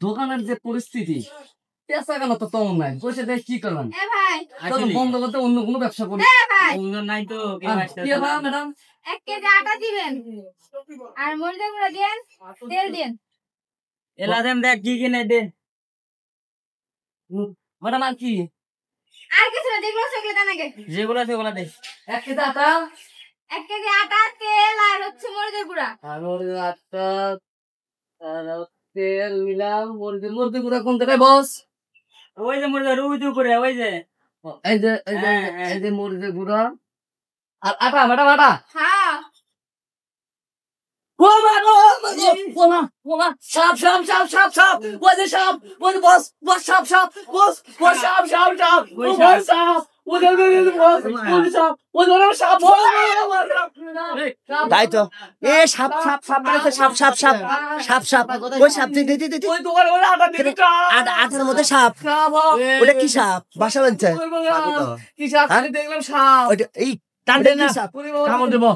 দোকানের যে পরিস্থিতি পেঁচা কেন তো তেমন নাই, পয়সা দিয়ে কি করবেন? বন্ধ করতে অন্য কোনো ব্যবসা করি নাই তো। ম্যাডাম 1 কেজি আটা দিবেন আর মরিচের গুঁড়া দেন, তেল দেন। এলা দেন দেখ কি কিনে দে ম্যাডাম। আর কি আর কিছু না, যেগুলো সেগুলো দেন আগে। যেগুলো সেগুলো দে। 1 কেজি আটা, 1 কেজি আটা, তেল আর হচ্ছে মরিচের গুঁড়া। আর আটা আর তেল নিলাম। মরিচের গুঁড়া কোন জায়গায় বস? ওই যে মরিচের উপরে, ওই যে এই যে মরিচের গুঁড়া আর আটা। ম্যাডাম আটা। হ্যাঁ তাই তো এ সাপ সাপ সাপ মানে সাপ সাপ সাপ সাপ সাপ ওই সাপ আটার মধ্যে সাপ, ওটা কি সাপ? বাসা বানছে দেখলাম সাপ। এই কামড় দেবো।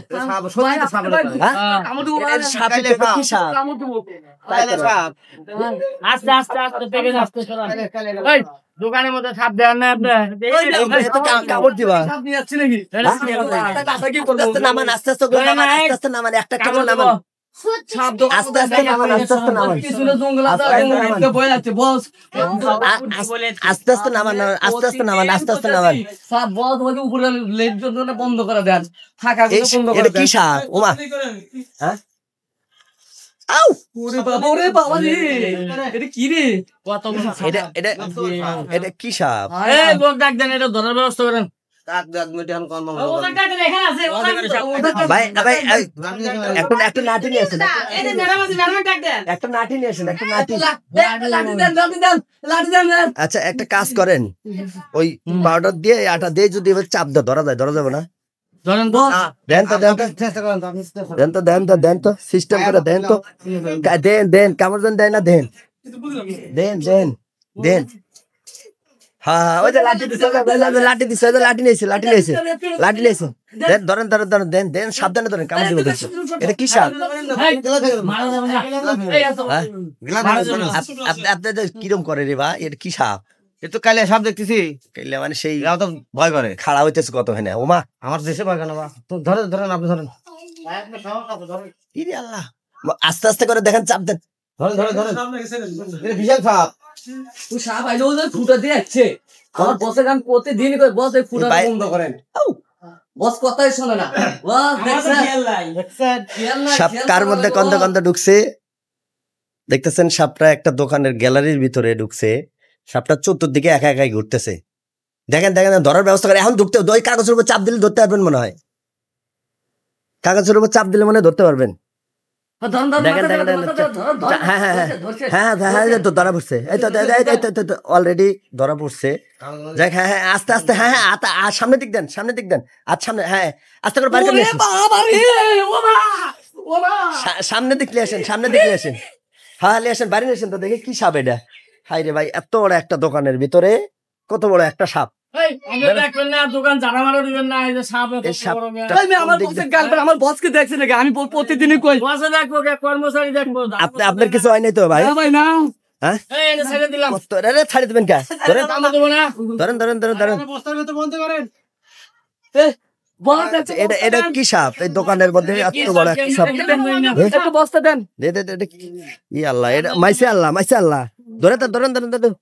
আস্তে আস্তে আস্তে পেকে আস্তে দোকানের মধ্যে সাপ দেওয়ার না কামড় দিবা সাপ নিয়ে যাচ্ছি নাকি? নামান আস্তে আস্তে আস্তে আস্তে নামান একটা কামড় নামান আস্তে আস্তে নামান আস্তে আস্তে নামান আস্তে আস্তে নামান আস্তে আস্তে নামান আস্তে আস্তে নামান সাপ বল তোমাকে উপরে লেজ বন্ধ করে দেন, থাকা বন্ধ করে এটা কি সাপ? ওমা হ্যাঁ আউ ওরে বাবা রে, এটা কি রে? কত এটা এটা এটা কি সাপ? এই লোক ডাক দেন, এটা ধরার ব্যবস্থা করেন। ভাই ভাই একটা নাটি নিয়ে আসেন, একটা নাটি নিয়ে আসেন, একটা নাটি। আচ্ছা একটা কাজ করেন, ওই পাউডার দিয়ে আটা দিয়ে যদি এবার চাপ দেয় ধরা যায়, ধরা যাবে না? দেন তো সিস্টেম করে দেন তো, দেন কামড় দেন না, দেন দেন দেন দেন। হ্যাঁ ওই যে লাঠি দিছে, লাঠি দিছে, লাঠি নিয়েছে, লাঠি নিয়েছে, লাঠি নিয়েছে। দেন ধরেন ধরেন ধরেন দেন দেন, সাবধানে ধরেন, কামড় দিব দেখছি। এটা কি সাপ? আপনাদের কিরম করে রে বা? এটা কি সাপ? এতো কালিয়া সাপ দেখতেছি, কাইলে মানে সেই তো ভয় করে। খাড়া হইতেছে কত হেনে ওমা আমার দেশে ভয় কেন? ধরেন ধরেন, আপনি ধরেন, ইরে আল্লাহ। আস্তে আস্তে করে দেখেন, চাপ দেন। ধরেন ধরেন ধরেন, এটা বিশাল সাপ। সাপ আইলো ওদের ফুটা দিয়ে যাচ্ছে। আমার বসের গান প্রতিদিন করে বস এই ফুটা বন্ধ করেন। বস কথাই শোনে না। সাপ কার মধ্যে কন্দে কন্দে ঢুকছে দেখতেছেন? সাপটা একটা দোকানের গ্যালারির ভিতরে ঢুকছে। সাপটা চতুর্দিকে একা একাই ঘুরতেছে। দেখেন দেখেন, ধরার ব্যবস্থা করে। এখন ঢুকতে ওই কাগজের উপর চাপ দিলে ধরতে পারবেন মনে হয়, কাগজের উপর চাপ দিলে মনে হয় ধরতে পারবেন। দেখেন দেখেন হ্যাঁ হ্যাঁ হ্যাঁ হ্যাঁ হ্যাঁ তো ধরা পড়ছে, এই তো অলরেডি ধরা পড়ছে। দেখ হ্যাঁ হ্যাঁ আস্তে আস্তে, হ্যাঁ হ্যাঁ সামনে দিক দেন, সামনে দিক দেন, আর সামনে হ্যাঁ আস্তে করে বাড়ি করে সামনে দিক নিয়ে আসেন, সামনে দিক নিয়ে আসেন, হ্যাঁ নিয়ে আসেন, বাড়ি নিয়ে আসেন। তো দেখে কি সাপ এটা? হাই রে ভাই, এত বড় একটা দোকানের ভিতরে কত বড় একটা সাপ। আপনার কিছু হয় নাই তো ভাই? ছাড়ি দেবেন কে? ধরেন ধরেন ধরেন ধরেন ধরেন। এটা কি সাপ? এই দোকানের মধ্যে এত বড় একটা সাপ। বস্তা দেন। ই আল্লাহ, এটা মাইসে আল্লাহ, মাইসে আল্লাহ। ধরে ধরেন ধরেন ধরেন।